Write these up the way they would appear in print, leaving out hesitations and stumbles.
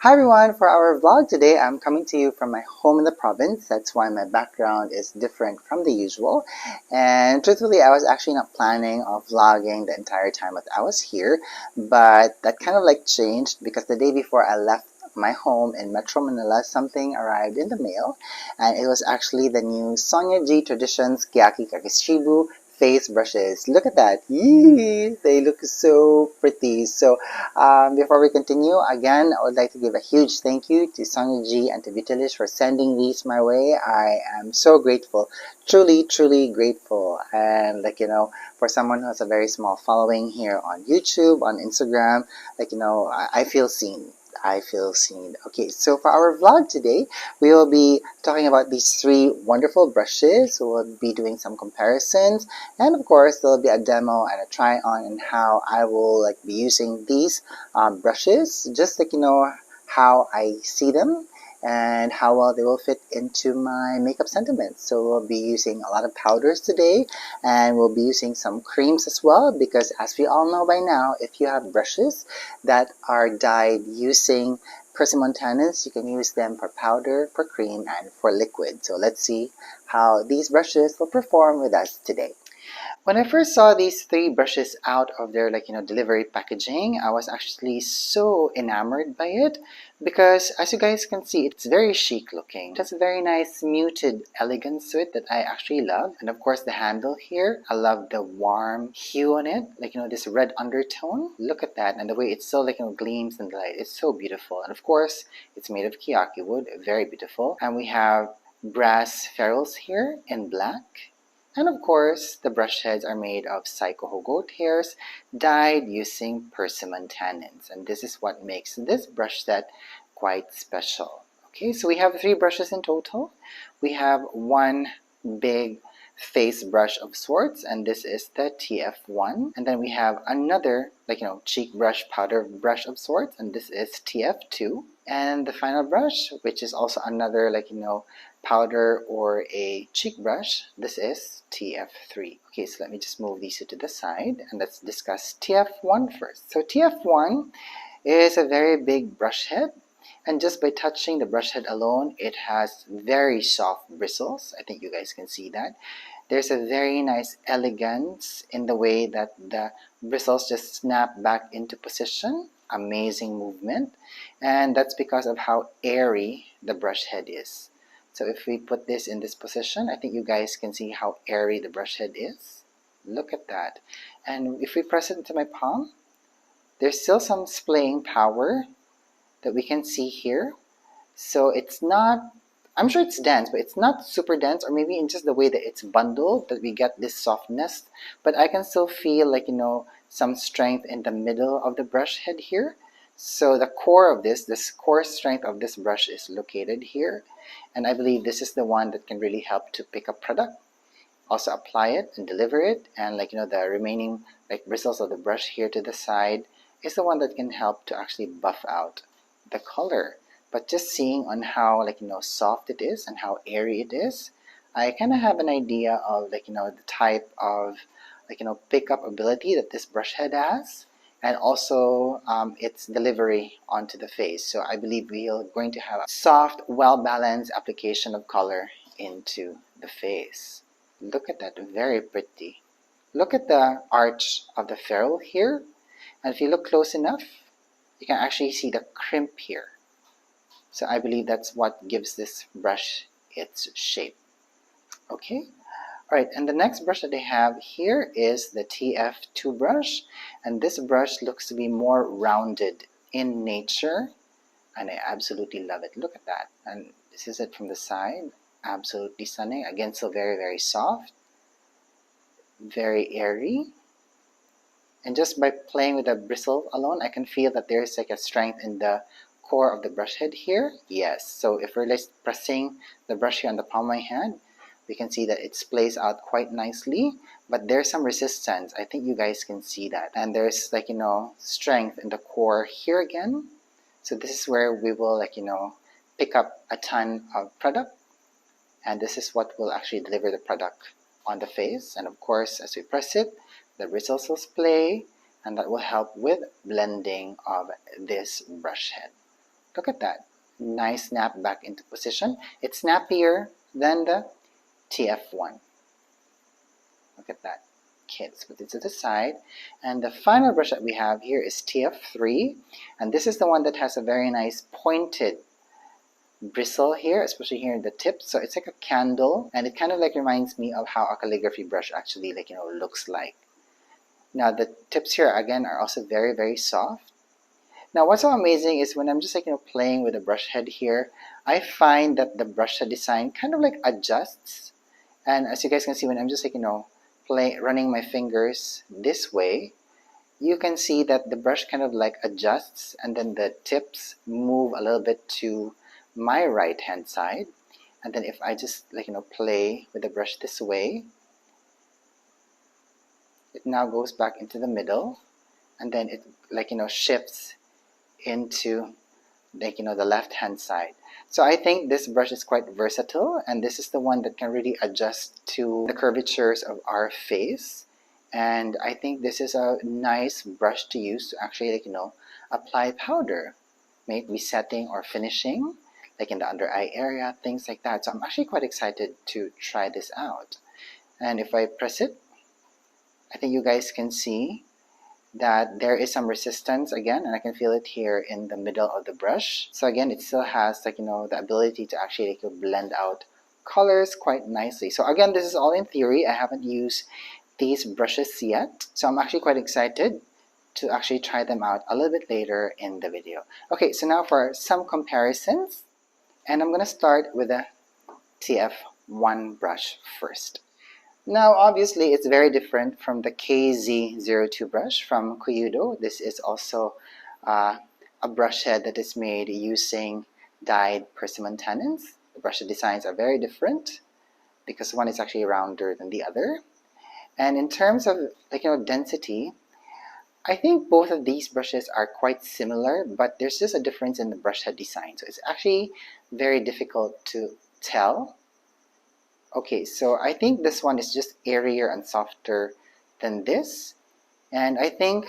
Hi everyone, for our vlog today, I'm coming to you from my home in the province. That's why my background is different from the usual. And truthfully, I was actually not planning of vlogging the entire time that I was here, but that kind of like changed because the day before I left my home in Metro Manila, something arrived in the mail, and it was actually the new Sonia G Traditions Keyaki Kakishibu face brushes. Look at that. Yee! They look so pretty. So before we continue, again, I would like to give a huge thank you to Sonia G and to Vitalis for sending these my way. I am so grateful, truly, truly grateful. And for someone who has a very small following here on YouTube, on Instagram, I feel seen. I feel seen. Okay, so for our vlog today, we will be talking about these three wonderful brushes. We'll be doing some comparisons, and of course there'll be a demo and a try on and how I will be using these brushes, just how I see them and how well they will fit into my makeup sentiments. So we'll be using a lot of powders today, and we'll be using some creams as well, because as we all know by now, if you have brushes that are dyed using persimmon-tannins, you can use them for powder, for cream, and for liquid. So let's see how these brushes will perform with us today. When I first saw these three brushes out of their delivery packaging, I was actually so enamored by it because, as you guys can see, it's very chic looking. It has a very nice muted elegance to it that I actually love. And of course the handle here, I love the warm hue on it, this red undertone. Look at that, and the way it so gleams in the light. It's so beautiful. And of course it's made of Keyaki wood, very beautiful. And we have brass ferrules here in black. And of course, the brush heads are made of Chikuhodo goat hairs dyed using persimmon tannins. And this is what makes this brush set quite special. Okay, so we have three brushes in total. We have one big face brush of sorts, and this is the TF1. And then we have another, cheek brush, powder brush of sorts, and this is TF2. And the final brush, which is also another, powder or a cheek brush, this is TF3. Okay, so let me just move these two to the side and let's discuss TF1 first. So TF1 is a very big brush head, and just by touching the brush head alone, it has very soft bristles. I think you guys can see that. There's a very nice elegance in the way that the bristles just snap back into position. Amazing movement, and that's because of how airy the brush head is. So if we put this in this position, I think you guys can see how airy the brush head is. Look at that. And if we press it into my palm, there's still some splaying power that we can see here. So it's not, I'm sure it's dense, but it's not super dense, or maybe in just the way that it's bundled that we get this softness. But I can still feel some strength in the middle of the brush head here. So the core of this core strength of this brush is located here. And I believe this is the one that can really help to pick up product, also apply it and deliver it. And the remaining bristles of the brush here to the side is the one that can help to actually buff out the color. But just seeing on how soft it is and how airy it is, I kind of have an idea of the type of pickup ability that this brush head has, and also its delivery onto the face. So I believe we are going to have a soft, well-balanced application of color into the face. Look at that, very pretty. Look at the arch of the ferrule here, and if you look close enough, you can actually see the crimp here. So I believe that's what gives this brush its shape. Okay. Alright, and the next brush that they have here is the TF2 brush, and this brush looks to be more rounded in nature, and I absolutely love it. Look at that. And this is it from the side. Absolutely stunning. Again, so very, very soft, very airy. And just by playing with the bristle alone, I can feel that there's a strength in the core of the brush head here. Yes, so if we're just pressing the brush here on the palm of my hand, we can see that it splays out quite nicely, but there's some resistance. I think you guys can see that. And there's strength in the core here again. So this is where we will pick up a ton of product, and this is what will actually deliver the product on the face. And of course, as we press it, the bristles will splay, and that will help with blending of this brush head. Look at that. Nice snap back into position. It's snappier than the TF1. Look at that. Okay, let's put it to the side. And the final brush that we have here is TF3. And this is the one that has a very nice pointed bristle here, especially here in the tip. So it's like a candle, and it kind of like reminds me of how a calligraphy brush actually looks like. Now the tips here again are also very soft. Now what's so amazing is when I'm just playing with the brush head here, I find that the brush head design kind of like adjusts. And as you guys can see, when I'm just running my fingers this way, you can see that the brush kind of like adjusts, and then the tips move a little bit to my right hand side. And then if I just play with the brush this way, it now goes back into the middle, and then it shifts into the left hand side. So I think this brush is quite versatile, and this is the one that can really adjust to the curvatures of our face. And I think this is a nice brush to use to actually apply powder, maybe setting or finishing, like in the under eye area, things like that. So I'm actually quite excited to try this out. And if I press it, I think you guys can see that there is some resistance again, and I can feel it here in the middle of the brush. So again, it still has the ability to actually blend out colors quite nicely. So again, this is all in theory. I haven't used these brushes yet, so I'm actually quite excited to actually try them out a little bit later in the video. Okay, so now for some comparisons, and I'm gonna start with the TF1 brush first. Now, obviously, it's very different from the KZ02 brush from Koyudo. This is also a brush head that is made using dyed persimmon tannins. The brush designs are very different because one is actually rounder than the other. And in terms of density, I think both of these brushes are quite similar, but there's just a difference in the brush head design. So it's actually very difficult to tell. Okay, so I think this one is just airier and softer than this. And I think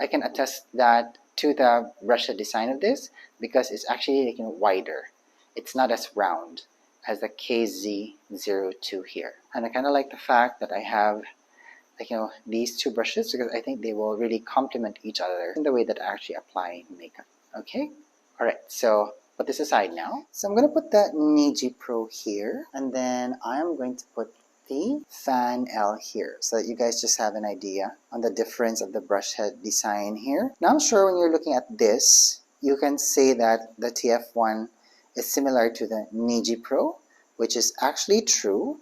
I can attest that to the brush head design of this because it's actually wider. It's not as round as the KZ02 here. And I kind of like the fact that I have these two brushes because I think they will really complement each other in the way that I actually apply makeup. Okay? Alright, so put this aside now. So I'm going to put the Niji Pro here, and then I'm going to put the Fan L here so that you guys just have an idea on the difference of the brush head design here. Now I'm sure when you're looking at this, you can say that the TF1 is similar to the Niji Pro, which is actually true,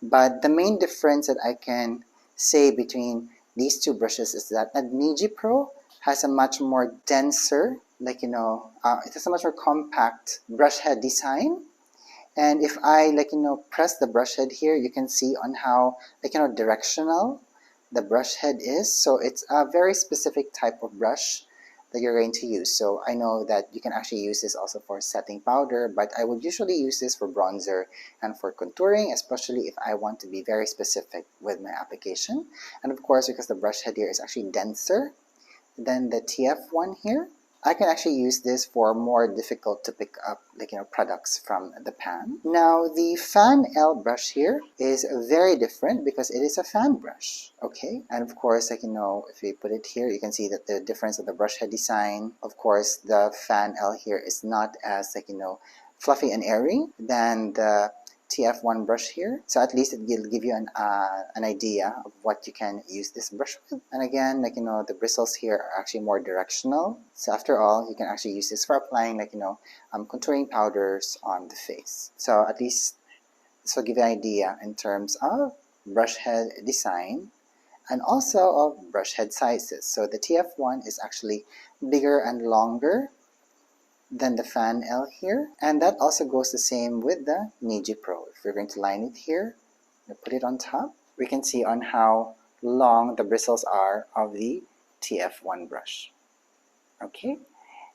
but the main difference that I can say between these two brushes is that the Niji Pro has a much more denser, it has a much more compact brush head design. And if I press the brush head here, you can see on how directional the brush head is. So it's a very specific type of brush that you're going to use. So I know that you can actually use this also for setting powder, but I would usually use this for bronzer and for contouring, especially if I want to be very specific with my application. And of course, because the brush head here is actually denser than the TF1 here, I can actually use this for more difficult to pick up products from the pan. Now the Fan L brush here is very different because it is a fan brush, okay? And of course, if we put it here, you can see that the difference of the brush head design. Of course, the Fan L here is not as fluffy and airy than the TF1 brush here. So at least it will give you an idea of what you can use this brush with. And again, the bristles here are actually more directional. So after all, you can actually use this for applying contouring powders on the face. So at least this will give you an idea in terms of brush head design and also of brush head sizes. So the TF1 is actually bigger and longer than the Fan L here, and that also goes the same with the Niji Pro. If we're going to line it here, put it on top, we can see on how long the bristles are of the TF1 brush. Okay,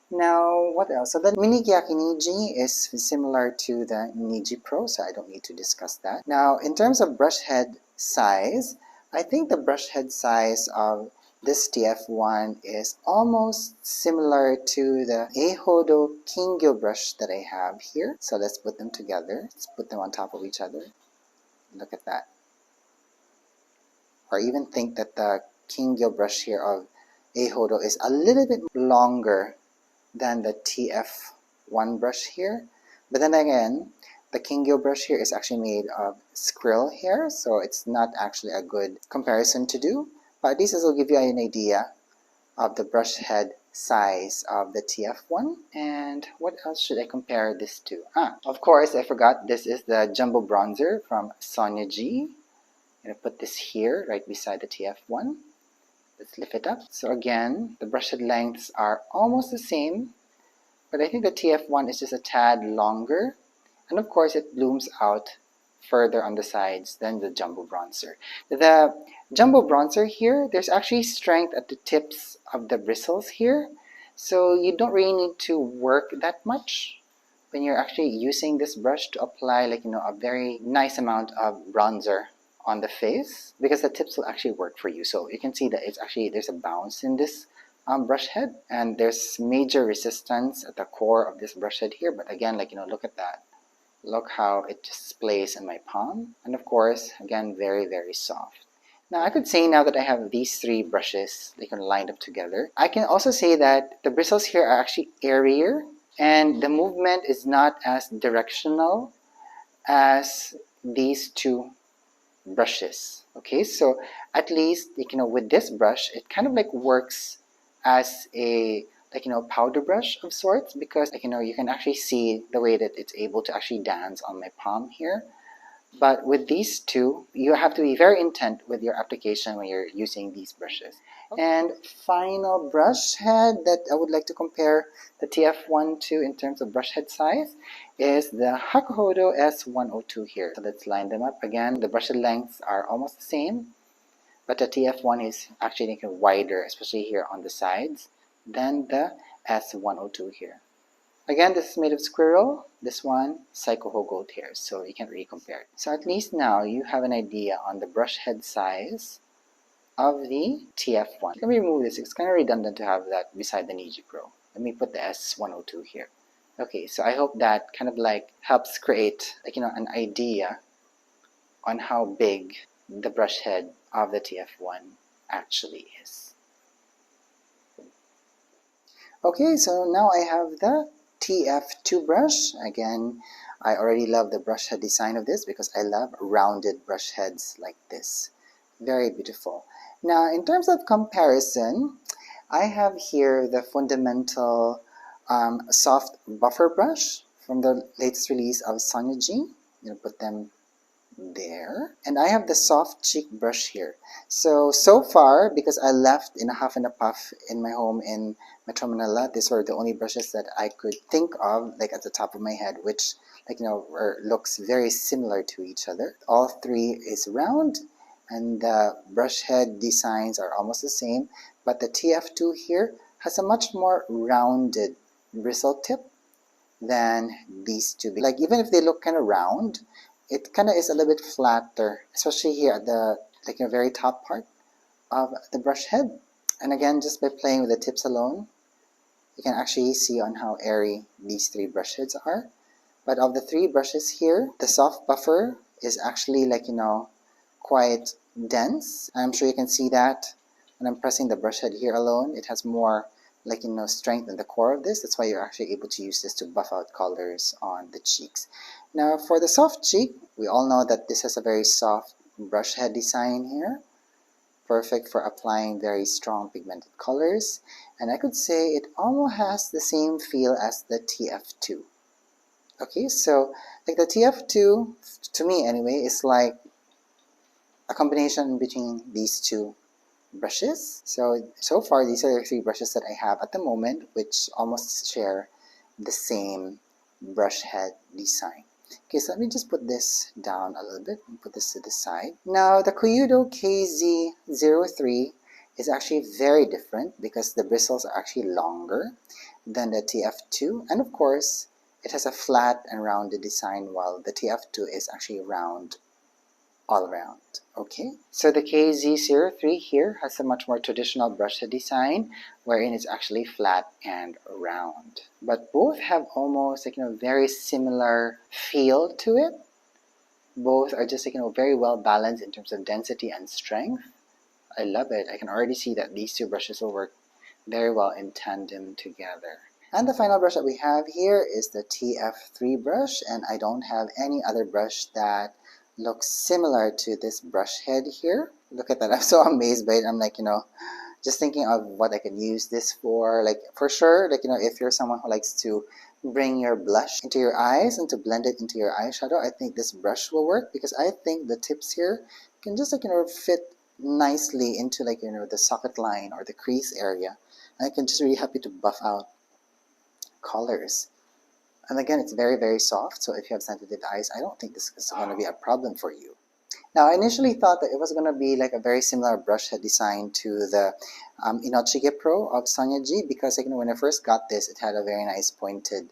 now what else? So the Mini Keyaki Niji is similar to the Niji Pro, so I don't need to discuss that. Now in terms of brush head size, I think the brush head size of This TF1 is almost similar to the Eihodo Kingyo brush that I have here. So let's put them together. Let's put them on top of each other. Look at that. Or even think that the Kingyo brush here of Eihodo is a little bit longer than the TF1 brush here. But then again, the Kingyo brush here is actually made of squirrel hair, so it's not actually a good comparison to do. But at least this will give you an idea of the brush head size of the TF1. And what else should I compare this to? Of course, I forgot, this is the Jumbo Bronzer from Sonia G. I'm going to put this here right beside the TF1. Let's lift it up. So again, the brush head lengths are almost the same, but I think the TF1 is just a tad longer. And of course, it blooms out further on the sides than the Jumbo Bronzer. The Jumbo Bronzer here, there's actually strength at the tips of the bristles here. So you don't really need to work that much when you're actually using this brush to apply a very nice amount of bronzer on the face, because the tips will actually work for you. So you can see that it's actually, there's a bounce in this brush head, and there's major resistance at the core of this brush head here. But again, look at that. Look how it displays in my palm. And of course, again, very, very soft. Now I could say now that I have these three brushes lined up together, I can also say that the bristles here are actually airier, and the movement is not as directional as these two brushes. Okay, so at least with this brush, it kind of works as a powder brush of sorts, because you can actually see the way that it's able to actually dance on my palm here. But with these two, you have to be very intent with your application when you're using these brushes. And final brush head that I would like to compare the TF1 to in terms of brush head size is the Hakuhodo S102 here. So let's line them up. Again, the brush head lengths are almost the same, but the TF1 is actually wider, especially here on the sides, than the S102 here. Again, this is made of squirrel. This one, Chikuhodo goat hair, so you can't really compare it. So at least now you have an idea on the brush head size of the TF1. Let me remove this. It's kind of redundant to have that beside the Niji Pro. Let me put the S102 here. Okay, so I hope that kind of helps create an idea on how big the brush head of the TF1 actually is. Okay, so now I have the TF2 brush. Again, I already love the brush head design of this because I love rounded brush heads like this. Very beautiful. Now, in terms of comparison, I have here the fundamental soft buffer brush from the latest release of Sonia G. I'm going to put them there. And I have the soft cheek brush here. So far, because I left in a huff and a puff in my home in Metro Manila, these were the only brushes that I could think of at the top of my head, which looks very similar to each other. All three is round, and the brush head designs are almost the same, but the TF2 here has a much more rounded bristle tip than these two. Even if they look kind of round, it kind of is a little bit flatter, especially here at the very top part of the brush head. And again, just by playing with the tips alone, you can actually see on how airy these three brush heads are. But of the three brushes here, the soft buffer is actually quite dense. I'm sure you can see that when I'm pressing the brush head here alone. It has more strength in the core of this. That's why you're actually able to use this to buff out colors on the cheeks. Now for the soft cheek, we all know that this has a very soft brush head design here. Perfect for applying very strong pigmented colors. And I could say it almost has the same feel as the TF2. Okay, so the TF2, to me anyway, is a combination between these two brushes. So far, these are the three brushes that I have at the moment, which almost share the same brush head design. Okay, so let me just put this down a little bit and put this to the side. Now, the Koyudo KZ03 is actually very different because the bristles are actually longer than the TF2. And of course, it has a flat and rounded design while the TF2 is actually round all around. Okay, so the KZ03 here has a much more traditional brush head design wherein it's actually flat and round. But both have almost like, very similar feel to it. Both are just like, very well balanced in terms of density and strength. I love it. I can already see that these two brushes will work very well in tandem together. And the final brush that we have here is the TF3 brush, and I don't have any other brush that looks similar to this brush head here. Look at that. I'm so amazed by it. I'm like, just thinking of what I could use this for. Like, for sure, like, if you're someone who likes to bring your blush into your eyes and to blend it into your eyeshadow, I think this brush will work, because I think the tips here can just like, fit nicely into like, the socket line or the crease area. And it can just really help you to buff out colors. And again, it's very, very soft, so if you have sensitive eyes, I don't think this is going to be a problem for you. Now, I initially thought that it was going to be like a very similar brush head design to the Inochige Pro of Sonia G, because like, when I first got this, it had a very nice pointed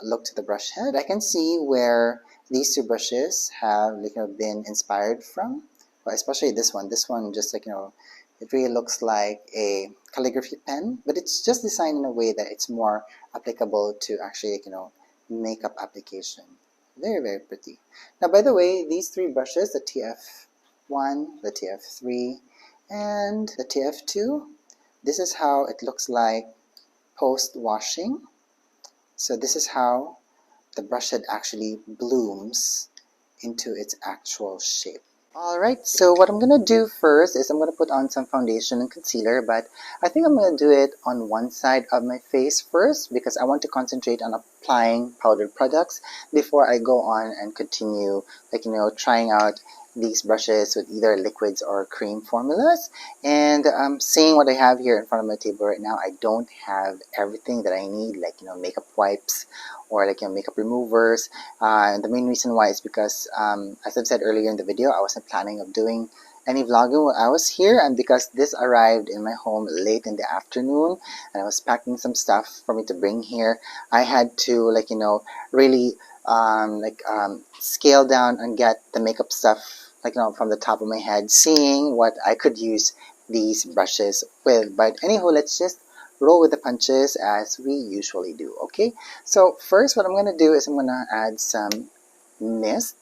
look to the brush head. I can see where these two brushes have like, been inspired from, but especially this one. This one just like, it really looks like a calligraphy pen, but it's just designed in a way that it's more applicable to actually like, makeup application. Very, very pretty. Now, by the way, these three brushes, the TF1, the TF3, and the TF2, this is how it looks like post-washing. So this is how the brush head actually blooms into its actual shape. Alright, so what I'm going to do first is I'm going to put on some foundation and concealer, but I think I'm going to do it on one side of my face first, because I want to concentrate on applying powdered products before I go on and continue like, trying out these brushes with either liquids or cream formulas. And seeing what I have here in front of my table right now, I don't have everything that I need, like, makeup wipes or like, makeup removers. And the main reason why is because, as I've said earlier in the video, I wasn't planning of doing any vlogging while I was here, and because this arrived in my home late in the afternoon and I was packing some stuff for me to bring here, I had to like, really scale down and get the makeup stuff like, from the top of my head, seeing what I could use these brushes with. But anywho, let's just roll with the punches as we usually do. Okay, so first what I'm going to do is I'm going to add some mist.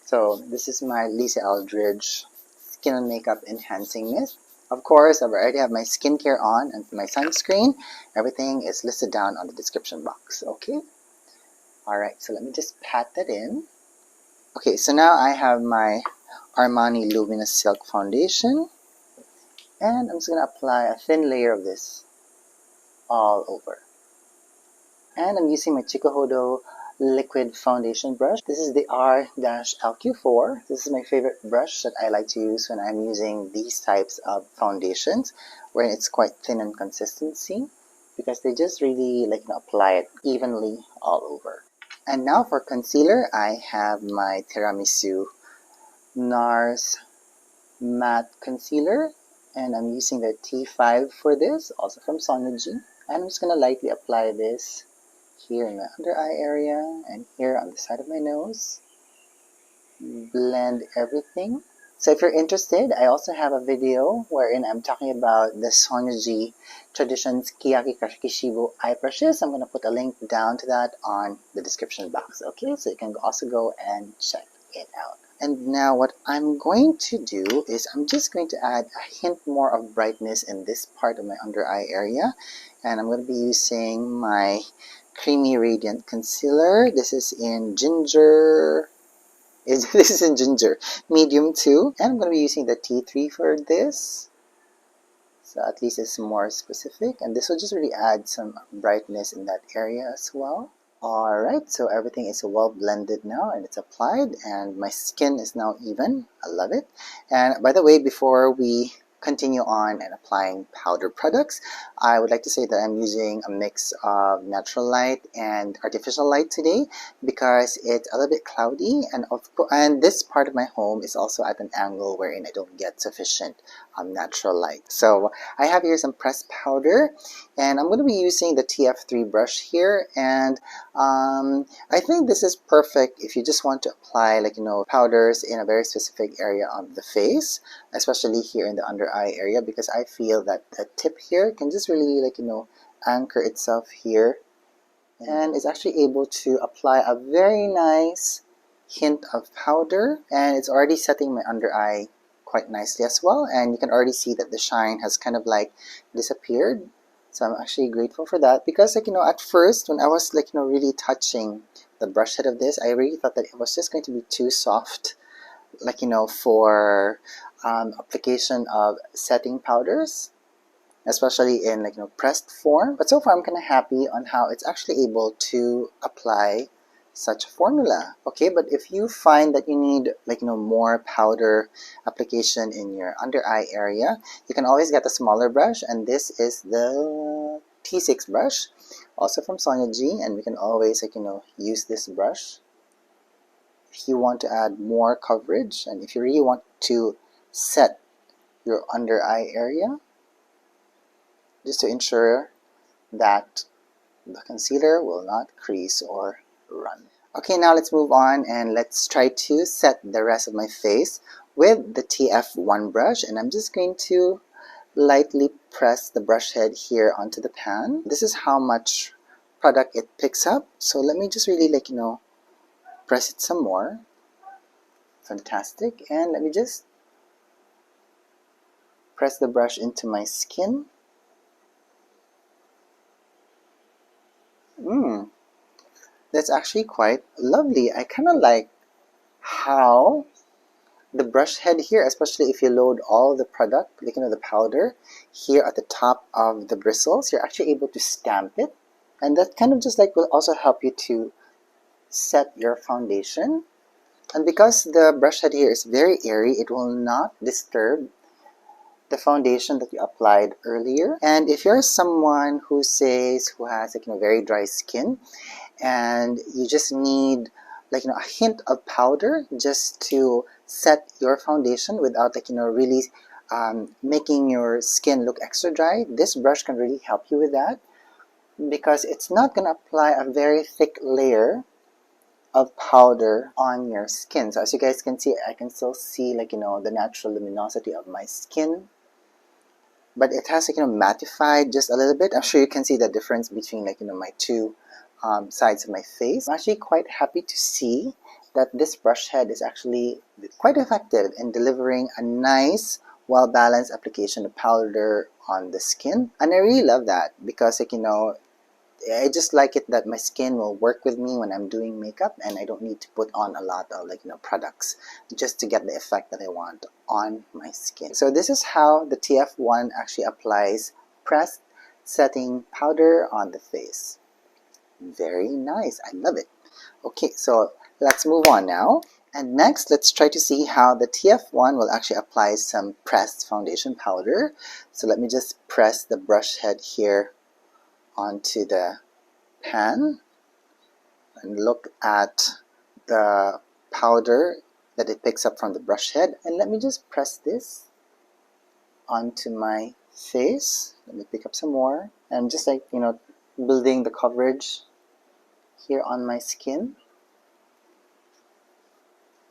So this is my Lisa Eldridge Skin and Makeup Enhancing Mist. Of course, I already have my skincare on and my sunscreen. Everything is listed down on the description box. Okay, alright, so let me just pat that in. Okay, so now I have my Armani Luminous Silk Foundation, and I'm just going to apply a thin layer of this all over. And I'm using my Chikuhodo liquid foundation brush. This is the R-LQ4. This is my favorite brush that I like to use when I'm using these types of foundations, where it's quite thin in consistency, because they just really like, apply it evenly all over. And now for concealer, I have my Tiramisu NARS Matte Concealer, and I'm using the T5 for this, also from Sonia G. And I'm just going to lightly apply this here in my under eye area and here on the side of my nose. Blend everything. So if you're interested, I also have a video wherein I'm talking about the Sonia G Traditions Keyaki Kakishibu eye brushes. I'm going to put a link down to that on the description box. Okay, so you can also go and check it out. And now what I'm going to do is I'm just going to add a hint more of brightness in this part of my under eye area. And I'm going to be using my Creamy Radiant Concealer. This is in Ginger. This is in Ginger Medium 2. And I'm going to be using the T3 for this. So at least it's more specific. And this will just really add some brightness in that area as well. Alright, so everything is well blended now and it's applied, and my skin is now even. I love it. And by the way, before we continue on and applying powder products, I would like to say that I'm using a mix of natural light and artificial light today because it's a little bit cloudy, and this part of my home is also at an angle wherein I don't get sufficient natural light. So I have here some pressed powder, and I'm going to be using the TF3 brush here, and I think this is perfect if you just want to apply powders in a very specific area of the face, especially here in the under eye area, because I feel that the tip here can just really anchor itself here, and it's actually able to apply a very nice hint of powder, and it's already setting my under eye quite nicely as well, and you can already see that the shine has kind of disappeared. So I'm actually grateful for that, because at first when I was really touching the brush head of this, I really thought that it was just going to be too soft for application of setting powders, especially in pressed form. But so far I'm kind of happy on how it's actually able to apply such a formula. Okay, but if you find that you need more powder application in your under eye area, you can always get a smaller brush, and this is the T6 brush, also from Sonia G, and we can always use this brush if you want to add more coverage, and if you really want to set your under eye area, just to ensure that the concealer will not crease or run. Okay, now let's move on and let's try to set the rest of my face with the TF1 brush, and I'm just going to lightly press the brush head here onto the pan. This is how much product it picks up, so let me just really press it some more. Fantastic. And let me just press the brush into my skin. That's actually quite lovely. I kind of like how the brush head here, especially if you load all the product, the powder here at the top of the bristles, you're actually able to stamp it, and that kind of just will also help you to set your foundation. And because the brush head here is very airy, it will not disturb the foundation that you applied earlier. And if you're someone who has very dry skin, and you just need a hint of powder just to set your foundation without really making your skin look extra dry, this brush can really help you with that, because it's not going to apply a very thick layer of powder on your skin. So as you guys can see, I can still see the natural luminosity of my skin, but it has mattified just a little bit. I'm sure you can see the difference between my two sides of my face. I'm actually quite happy to see that this brush head is actually quite effective in delivering a nice, well-balanced application of powder on the skin, and I really love that, because I just like it that my skin will work with me when I'm doing makeup, and I don't need to put on a lot of products just to get the effect that I want on my skin. So this is how the TF1 actually applies pressed setting powder on the face. Very nice. I love it. Okay, so let's move on now. And next, let's try to see how the TF1 will actually apply some pressed foundation powder. So let me just press the brush head here onto the pan and look at the powder that it picks up from the brush head. And let me just press this onto my face. Let me pick up some more. And just building the coverage here on my skin.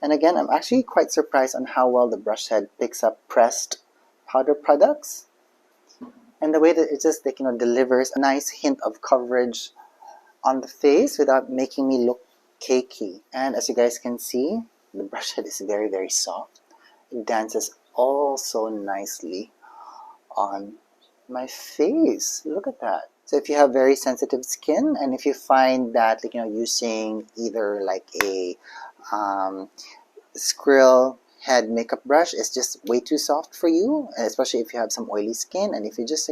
And again, I'm actually quite surprised on how well the brush head picks up pressed powder products, and the way that it just delivers a nice hint of coverage on the face without making me look cakey. And as you guys can see, the brush head is very, very soft. It dances all so nicely on my face. Look at that. So if you have very sensitive skin, and if you find that using either a squirrel head makeup brush is just way too soft for you, especially if you have some oily skin, and if you just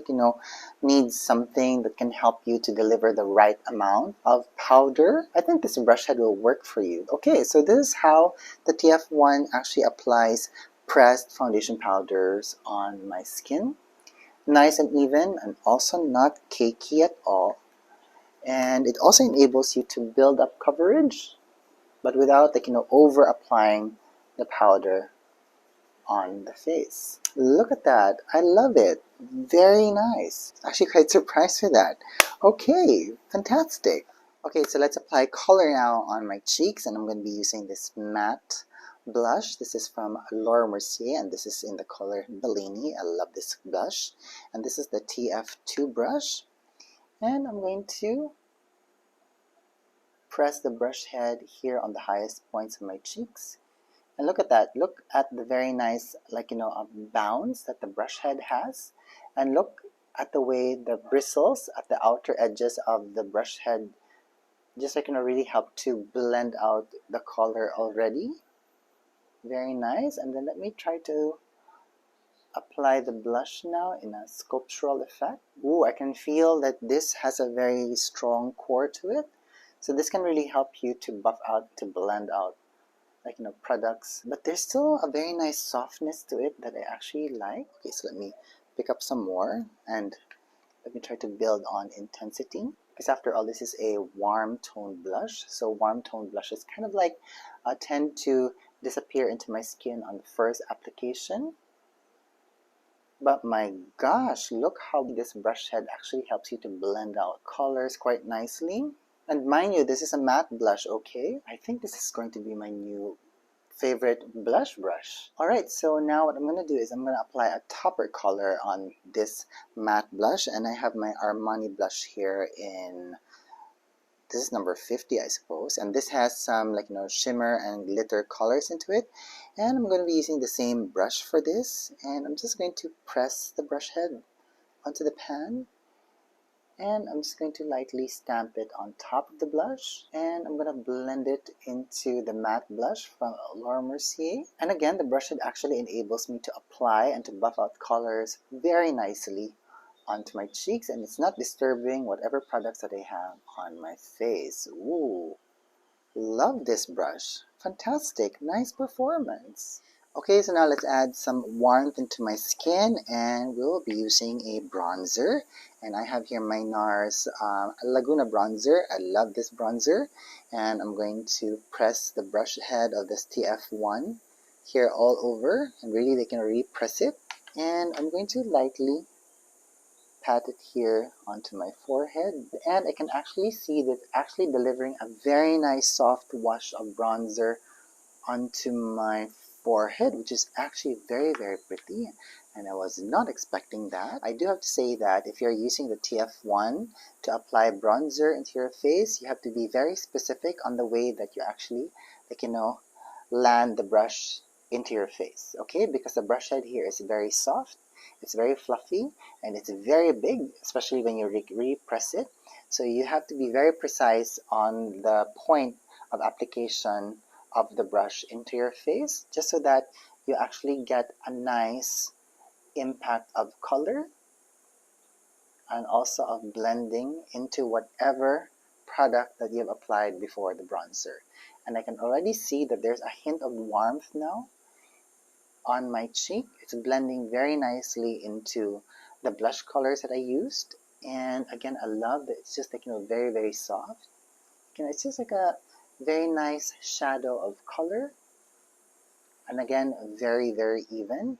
need something that can help you to deliver the right amount of powder, I think this brush head will work for you. Okay, so this is how the TF1 actually applies pressed foundation powders on my skin. Nice and even, and also not cakey at all. And it also enables you to build up coverage, but without over applying the powder on the face. Look at that. I love it. Very nice. Actually quite surprised with that. Okay, fantastic. Okay, so let's apply color now on my cheeks, and I'm going to be using this matte blush. This is from Laura Mercier, and this is in the color Bellini. I love this blush. And this is the TF2 brush. And I'm going to press the brush head here on the highest points of my cheeks. And look at that. Look at the very nice, bounce that the brush head has. And look at the way the bristles at the outer edges of the brush head just really help to blend out the color already. Very nice. And then let me try to apply the blush now in a sculptural effect. Ooh, I can feel that this has a very strong core to it. So this can really help you to buff out, to blend out products, but there's still a very nice softness to it that I actually like. Okay, so let me pick up some more and let me try to build on intensity, because after all, this is a warm tone blush. So warm tone blushes tend to disappear into my skin on the first application. But my gosh, look how this brush head actually helps you to blend out colors quite nicely. And mind you, this is a matte blush, okay? I think this is going to be my new favorite blush brush. Alright, so now what I'm going to do is I'm going to apply a topper color on this matte blush. And I have my Armani blush here in, this is number 50, I suppose. And this has some shimmer and glitter colors into it. And I'm going to be using the same brush for this. And I'm just going to press the brush head onto the pan. And I'm just going to lightly stamp it on top of the blush, and I'm going to blend it into the matte blush from Laura Mercier. And again, the brush head actually enables me to apply and to buff out colors very nicely onto my cheeks, and it's not disturbing whatever products that I have on my face. Ooh, love this brush. Fantastic, nice performance. Okay, so now let's add some warmth into my skin, and we'll be using a bronzer. And I have here my NARS Laguna bronzer. I love this bronzer. And I'm going to press the brush head of this TF1 here all over. And really, they can really press it. And I'm going to lightly pat it here onto my forehead. And I can actually see that it's actually delivering a very nice soft wash of bronzer onto my forehead, which is actually very, very pretty, and I was not expecting that. I do have to say that if you're using the TF1 to apply bronzer into your face, you have to be very specific on the way that you actually land the brush into your face, okay? Because the brush head here is very soft, it's very fluffy, and it's very big, especially when you repress it. So you have to be very precise on the point of application of the brush into your face, just so that you actually get a nice impact of color and also of blending into whatever product that you've applied before the bronzer. And I can already see that there's a hint of warmth now on my cheek. It's blending very nicely into the blush colors that I used. And again, I love that it's just very, very soft. It's just like a very nice shadow of color, and again, very, very even.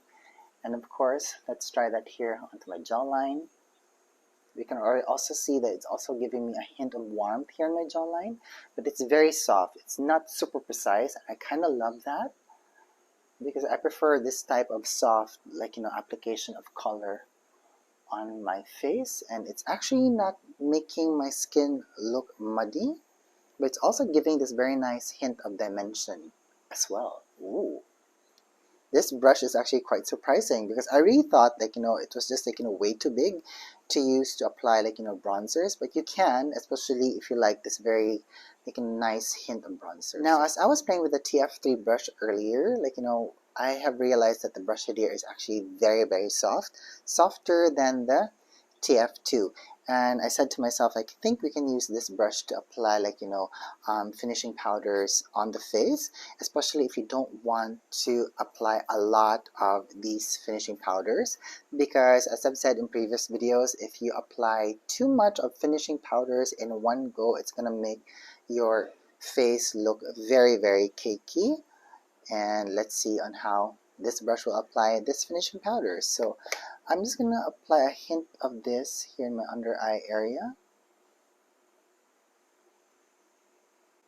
And of course, let's try that here onto my jawline. We can already also see that it's also giving me a hint of warmth here in my jawline, but it's very soft. It's not super precise. I kind of love that because I prefer this type of soft, application of color on my face, and it's actually not making my skin look muddy. But it's also giving this very nice hint of dimension as well. Ooh. This brush is actually quite surprising because I really thought it was just way too big to use to apply bronzers, but you can, especially if you like this very nice hint of bronzer. Now, as I was playing with the TF3 brush earlier, I have realized that the brush head here is actually very, very soft, softer than the TF2. And I said to myself, I think we can use this brush to apply finishing powders on the face, especially if you don't want to apply a lot of these finishing powders, because as I've said in previous videos, if you apply too much of finishing powders in one go, it's going to make your face look very, very cakey. And let's see on how this brush will apply this finishing powder. So I'm just going to apply a hint of this here in my under eye area.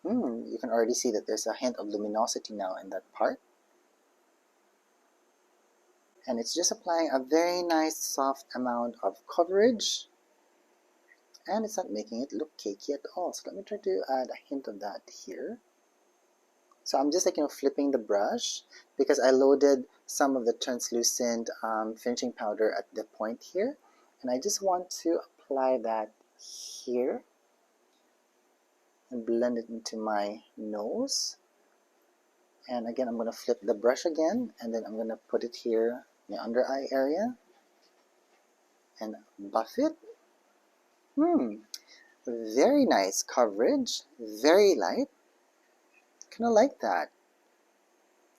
You can already see that there's a hint of luminosity now in that part. And it's just applying a very nice soft amount of coverage. And it's not making it look cakey at all. So let me try to add a hint of that here. So I'm just flipping the brush because I loaded some of the translucent finishing powder at the point here, and I just want to apply that here and blend it into my nose. And again, I'm going to flip the brush again, and then I'm going to put it here in the under eye area and buff it. Very nice coverage, very light. Kind of like that.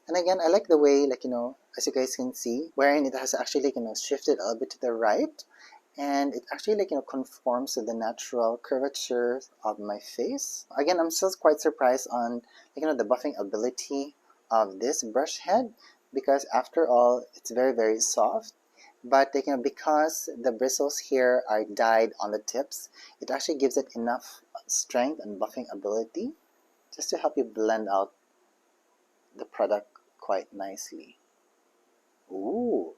And again, I like the way, as you guys can see, wherein it has actually, shifted a little bit to the right, and it actually, conforms to the natural curvature of my face. Again, I'm still quite surprised on, the buffing ability of this brush head, because after all, it's very, very soft. But, because the bristles here are dyed on the tips, it actually gives it enough strength and buffing ability just to help you blend out the product quite nicely. Ooh,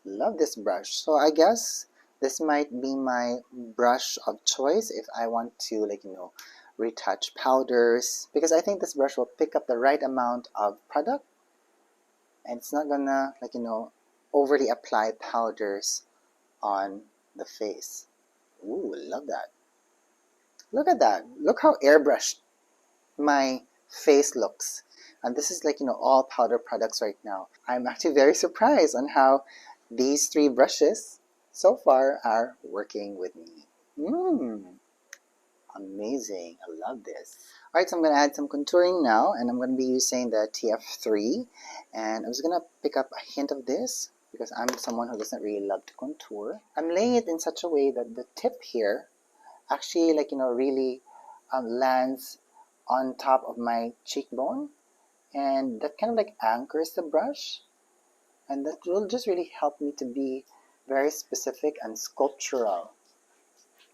love this brush. So I guess this might be my brush of choice if I want to retouch powders, because I think this brush will pick up the right amount of product and it's not gonna overly apply powders on the face. Ooh, love that. Look at that. Look how airbrushed my face looks. And this is all powder products right now. I'm actually very surprised on how these three brushes so far are working with me. Amazing. I love this. Alright, so I'm going to add some contouring now, and I'm going to be using the TF3. And I'm just going to pick up a hint of this because I'm someone who doesn't really love to contour. I'm laying it in such a way that the tip here actually really lands on top of my cheekbone, and that kind of anchors the brush, and that will just really help me to be very specific and sculptural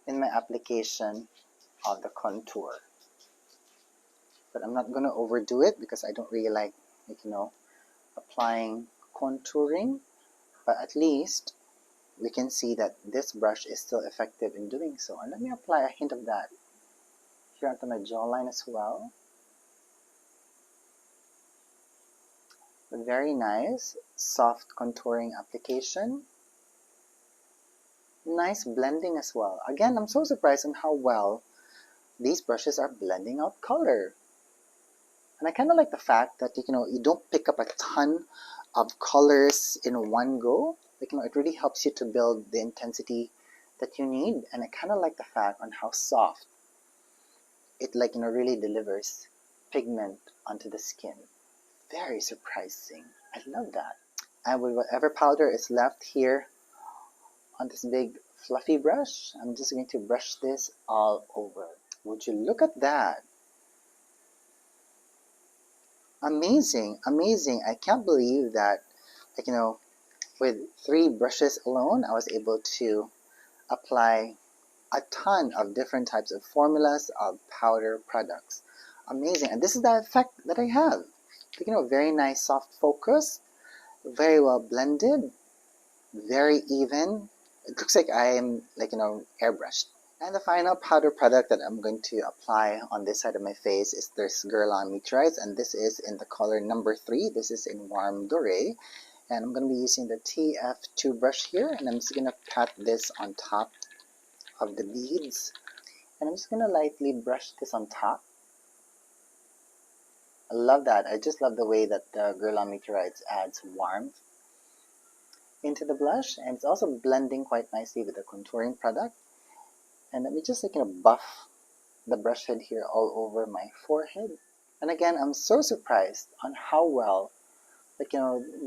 in my application of the contour. But I'm not going to overdo it because I don't really like applying contouring, but at least we can see that this brush is still effective in doing so. And let me apply a hint of that here onto my jawline as well. A very nice soft contouring application. Nice blending as well. Again, I'm so surprised on how well these brushes are blending out color. And I kind of like the fact that you don't pick up a ton of colors in one go. It really helps you to build the intensity that you need. And I kind of like the fact on how soft it really delivers pigment onto the skin. Very surprising. I love that. And with whatever powder is left here on this big fluffy brush, I'm just going to brush this all over. Would you look at that? Amazing, amazing. I can't believe that, with 3 brushes alone, I was able to apply a ton of different types of formulas of powder products. Amazing. And this is the effect that I have. Very nice soft focus, very well blended, very even. It looks like I am airbrushed. And the final powder product that I'm going to apply on this side of my face is this Guerlain Meteorites, and this is in the color number 3. This is in Warm Doré. And I'm going to be using the TF2 brush here, and I'm just going to pat this on top of the beads. And I'm just going to lightly brush this on top. I love that. I just love the way that the Guerlain Meteorites adds warmth into the blush, and it's also blending quite nicely with the contouring product. And let me just buff the brush head here all over my forehead. And again, I'm so surprised on how well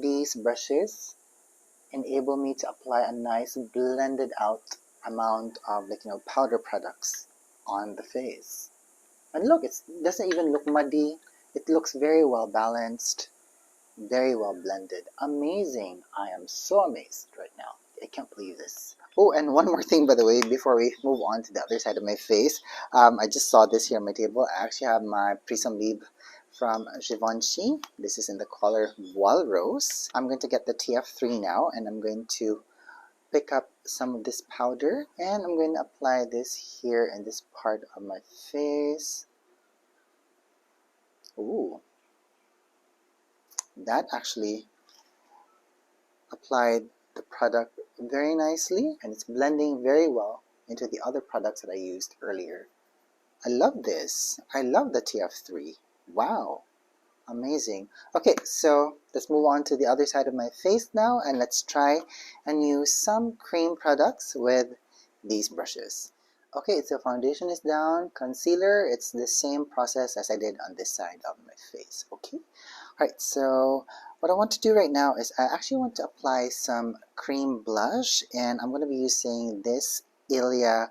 these brushes enable me to apply a nice blended out amount of powder products on the face. And look, it doesn't even look muddy. It looks very well balanced, very well blended. Amazing. I am so amazed right now. I can't believe this. Oh, and one more thing, by the way, before we move on to the other side of my face. I just saw this here on my table. I actually have my Prism Lib from Givenchy. This is in the color Walrose. I'm going to get the TF3 now, and I'm going to pick up some of this powder, and I'm going to apply this here in this part of my face. Ooh, that actually applied the product very nicely, and it's blending very well into the other products that I used earlier. I love this. I love the TF3. Wow, amazing. Okay, so let's move on to the other side of my face now, and let's try and use some cream products with these brushes. Okay, so foundation is down, concealer, it's the same process as I did on this side of my face. Okay, alright, so what I want to do right now is I actually want to apply some cream blush, and I'm going to be using this Ilia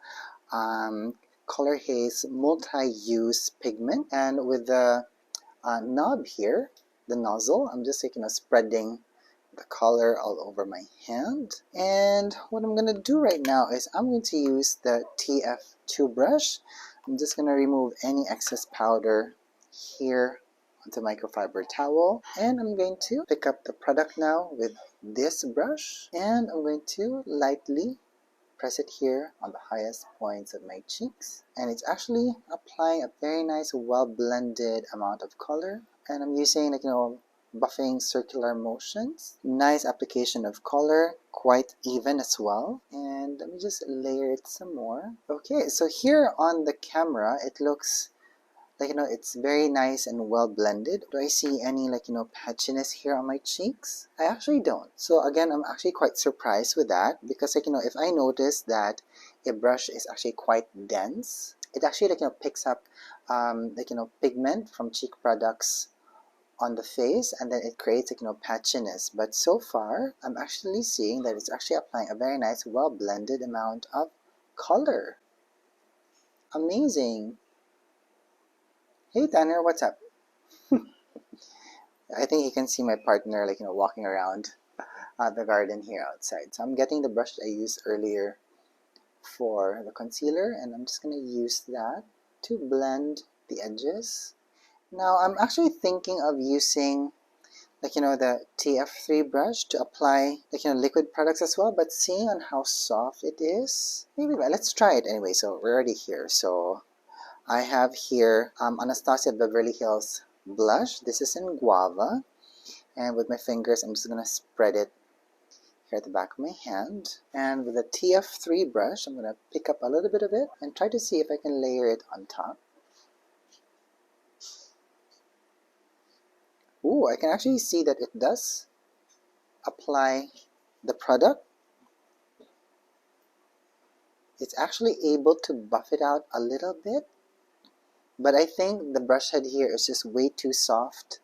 Color Haze Multi-Use Pigment, and with the knob here, the nozzle, I'm just spreading the color all over my hand. And what I'm going to do right now is I'm going to use the TF2 brush. I'm just going to remove any excess powder here onto microfiber towel, and I'm going to pick up the product now with this brush, and I'm going to lightly press it here on the highest points of my cheeks, and it's actually applying a very nice well blended amount of color. And I'm using buffing circular motions. Nice application of color, quite even as well. And let me just layer it some more. Okay, so here on the camera it looks it's very nice and well blended. Do I see any patchiness here on my cheeks? I actually don't. So again, I'm actually quite surprised with that, because if I notice that a brush is actually quite dense, it actually picks up pigment from cheek products on the face, and then it creates patchiness. But so far I'm actually seeing that it's actually applying a very nice well blended amount of color. Amazing. Hey Tanner, what's up? I think you can see my partner walking around the garden here outside. So I'm getting the brush that I used earlier for the concealer, and I'm just going to use that to blend the edges. Now I'm actually thinking of using the TF3 brush to apply liquid products as well, but seeing on how soft it is, maybe let's try it anyway. So we're already here. So I have here Anastasia Beverly Hills blush. This is in Guava, and with my fingers I'm just going to spread it here at the back of my hand. And with the TF3 brush I'm going to pick up a little bit of it and try to see if I can layer it on top. Ooh, I can actually see that it does apply the product. It's actually able to buff it out a little bit, but I think the brush head here is just way too soft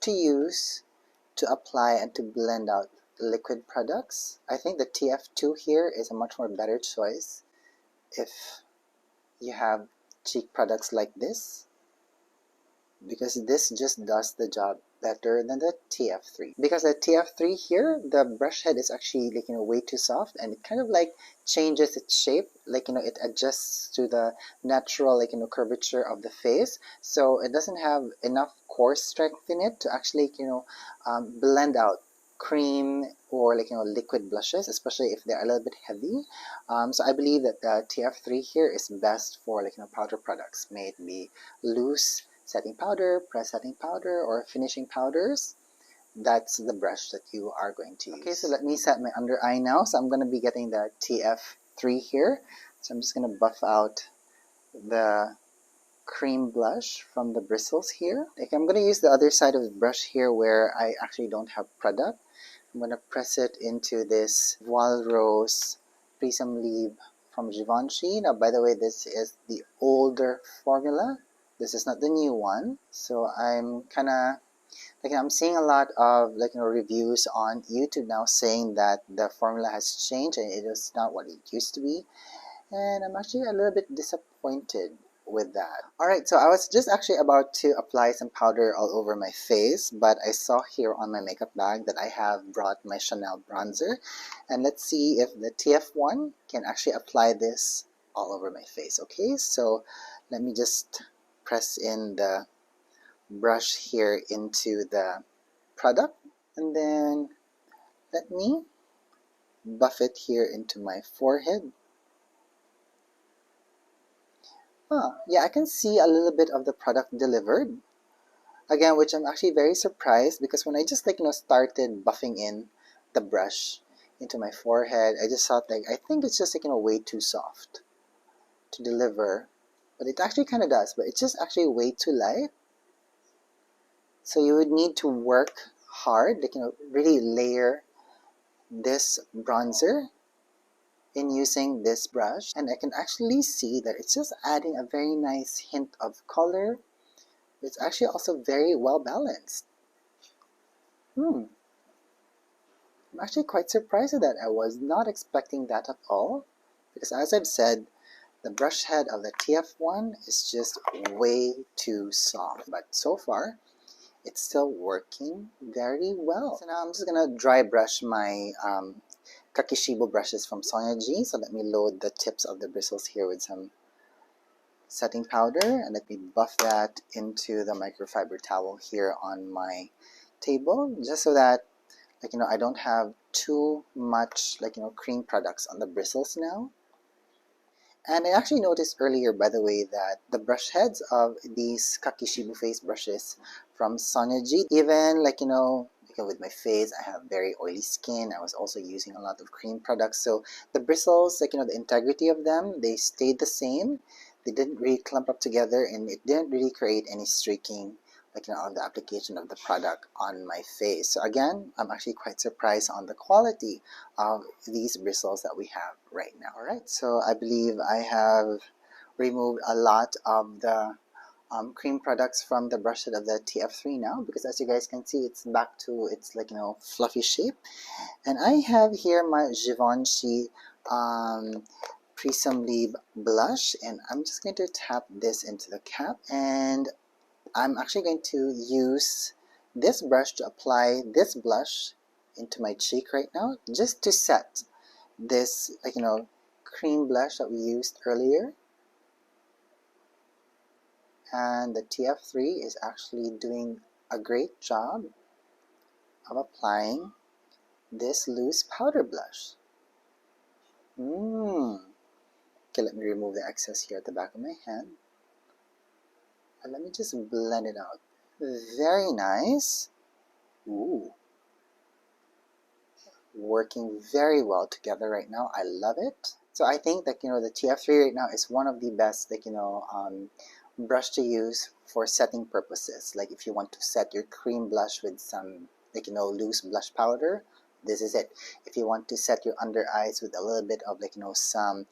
to use to apply and to blend out liquid products. I think the TF2 here is a much more better choice if you have cheek products like this, because this just does the job better than the TF3. Because the TF3 here, the brush head is actually way too soft, and it kind of changes its shape, it adjusts to the natural curvature of the face, so it doesn't have enough core strength in it to actually blend out cream or liquid blushes, especially if they're a little bit heavy. So I believe that the TF3 here is best for powder products, may it be loose setting powder, press setting powder, or finishing powders. That's the brush that you are going to use. Okay, so let me set my under eye now. So I'm going to be getting the TF3 here. So I'm just going to buff out the cream blush from the bristles here. I'm going to use the other side of the brush here where I actually don't have product. I'm going to press it into this Walrose Prism Lib from Givenchy. Now, by the way, this is the older formula. This is not the new one. So I'm kind of like, I'm seeing a lot of reviews on YouTube now saying that the formula has changed and it is not what it used to be. And I'm actually a little bit disappointed with that. Alright, so I was just actually about to apply some powder all over my face, but I saw here on my makeup bag that I have brought my Chanel bronzer. And let's see if the TF1 can actually apply this all over my face. Okay, so let me just press in the brush here into the product, and then let me buff it here into my forehead. Yeah, I can see a little bit of the product delivered. Again, which I'm actually very surprised because when I just started buffing in the brush into my forehead, I just thought I think it's just way too soft to deliver. But it actually kind of does, but it's just actually way too light. So you would need to work hard, really layer this bronzer in using this brush, and I can actually see that it's just adding a very nice hint of color. It's actually also very well balanced. I'm actually quite surprised at that. I was not expecting that at all, because as I've said, the brush head of the TF1 is just way too soft, but so far it's still working very well. So now I'm just gonna dry brush my Kakishibu brushes from Sonia G. So let me load the tips of the bristles here with some setting powder, and let me buff that into the microfiber towel here on my table, just so that I don't have too much cream products on the bristles now. And I actually noticed earlier, by the way, that the brush heads of these Kakishibu face brushes from Sonia G, even with my face, I have very oily skin. I was also using a lot of cream products, so the bristles, the integrity of them, they stayed the same. They didn't really clump up together, and it didn't really create any streaking on the application of the product on my face. So again, I'm actually quite surprised on the quality of these bristles that we have right now. Alright, so I believe I have removed a lot of the cream products from the brush head of the TF3 now, because as you guys can see, it's back to its fluffy shape. And I have here my Givenchy Prism Leave blush, and I'm just going to tap this into the cap, and I'm actually going to use this brush to apply this blush into my cheek right now, just to set this cream blush that we used earlier. And the TF3 is actually doing a great job of applying this loose powder blush. Okay, let me remove the excess here at the back of my hand. And let me just blend it out. Very nice. Ooh. Working very well together right now. I love it. So I think that the TF3 right now is one of the best brush to use for setting purposes. Like if you want to set your cream blush with some loose blush powder, this is it. If you want to set your under eyes with a little bit of some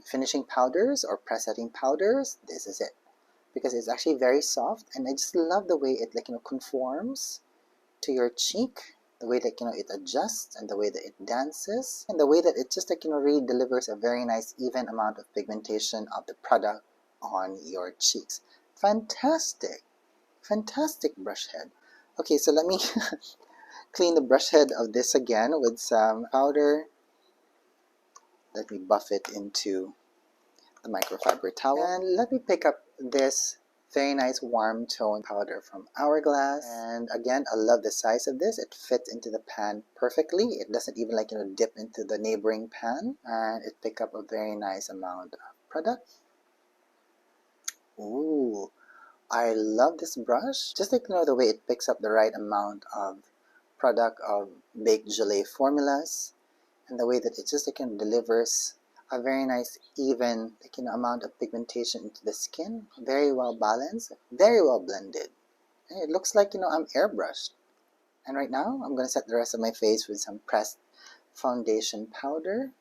finishing powders or press setting powders, this is it, because it's actually very soft, and I just love the way it conforms to your cheek, the way that it adjusts, and the way that it dances, and the way that it just really delivers a very nice even amount of pigmentation of the product on your cheeks. Fantastic brush head. Okay, so let me clean the brush head of this again with some powder. Let me buff it into the microfiber towel, and let me pick up this very nice warm tone powder from Hourglass. And again, I love the size of this. It fits into the pan perfectly. It doesn't even dip into the neighboring pan, and it picks up a very nice amount of product. Ooh, I love this brush. Just the way it picks up the right amount of product of baked gelée formulas, and the way that it just delivers a very nice even amount of pigmentation into the skin. Very well balanced, very well blended, and it looks like I'm airbrushed. And right now I'm going to set the rest of my face with some pressed foundation powder,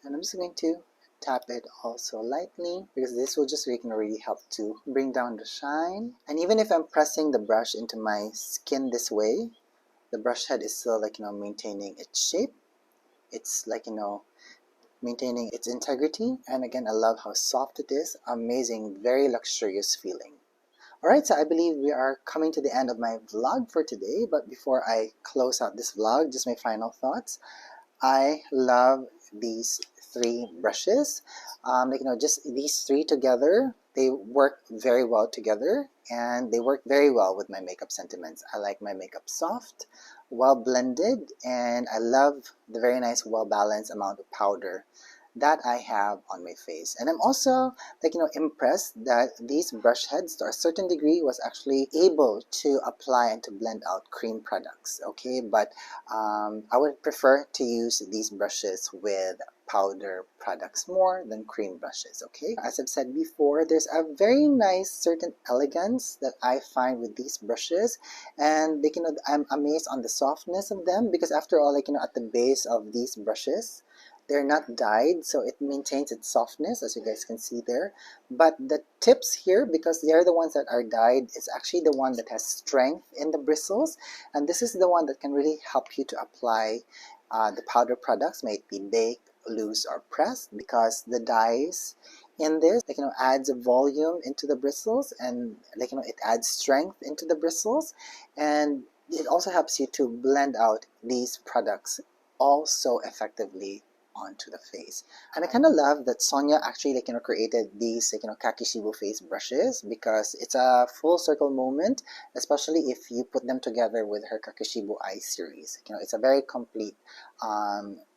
And I'm just going to tap it also lightly because this will just really help to bring down the shine. And even if I'm pressing the brush into my skin this way, the brush head is still maintaining its shape. It's maintaining its integrity. And again, I love how soft it is. Amazing, very luxurious feeling. Alright, so I believe we are coming to the end of my vlog for today. But before I close out this vlog, just my final thoughts. I love these three brushes. Just these three together, they work very well together, and they work very well with my makeup sentiments. I like my makeup soft, well blended, and I love the very nice, well balanced amount of powder that I have on my face. And I'm also impressed that these brush heads to a certain degree was actually able to apply and to blend out cream products. Okay, but I would prefer to use these brushes with powder products more than cream brushes. Okay, as I've said before, there's a very nice certain elegance that I find with these brushes, and I'm amazed on the softness of them because after all, at the base of these brushes, they're not dyed, so it maintains its softness, as you guys can see there. But the tips here, because they're the ones that are dyed, is actually the one that has strength in the bristles, and this is the one that can really help you to apply the powder products, may it be baked, loose, or pressed, because the dyes in this adds a volume into the bristles, and it adds strength into the bristles, and it also helps you to blend out these products also effectively onto the face. And I kind of love that Sonia actually created these Kakishibu face brushes because it's a full circle moment, especially if you put them together with her Kakishibu eye series. It's a very complete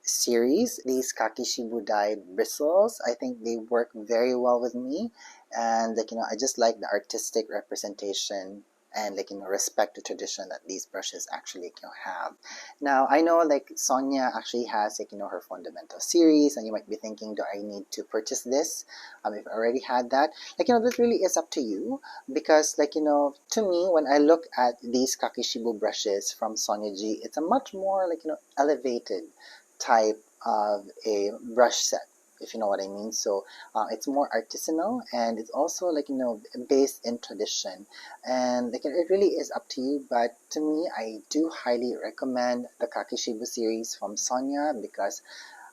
series. These Kakishibu dyed bristles, I think they work very well with me, and I just like the artistic representation and respect the tradition that these brushes actually have. Now I know Sonia actually has her fundamental series, and you might be thinking, do I need to purchase this if I already had that? That really is up to you, because to me, when I look at these Kakishibu brushes from Sonia G, it's a much more elevated type of a brush set, if you know what I mean. So it's more artisanal, and it's also based in tradition, and it really is up to you. But to me, I do highly recommend the Kakishibu series from Sonia because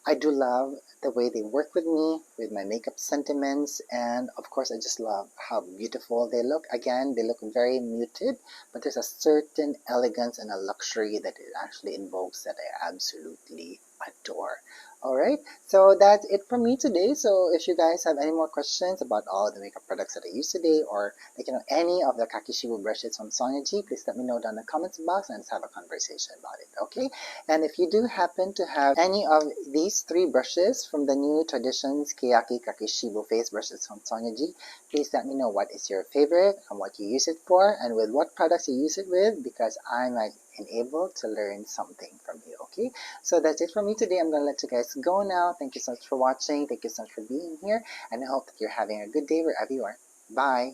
I do love the way they work with me, with my makeup sentiments, and of course I just love how beautiful they look. Again, they look very muted, but there's a certain elegance and a luxury that it actually invokes that I absolutely adore. Alright, so that's it from me today. So if you guys have any more questions about all the makeup products that I use today, or any of the Kakishibu brushes from Sonia G, please let me know down in the comments box and let's have a conversation about it, okay? And if you do happen to have any of these three brushes from the new Traditions Keyaki Kakishibu face brushes from Sonia G, please let me know what is your favorite and what you use it for and with what products you use it with, because I might able to learn something from you. Okay, so that's it from me today. I'm gonna let you guys go now. Thank you so much for watching. Thank you so much for being here, and I hope that you're having a good day wherever you are. Bye.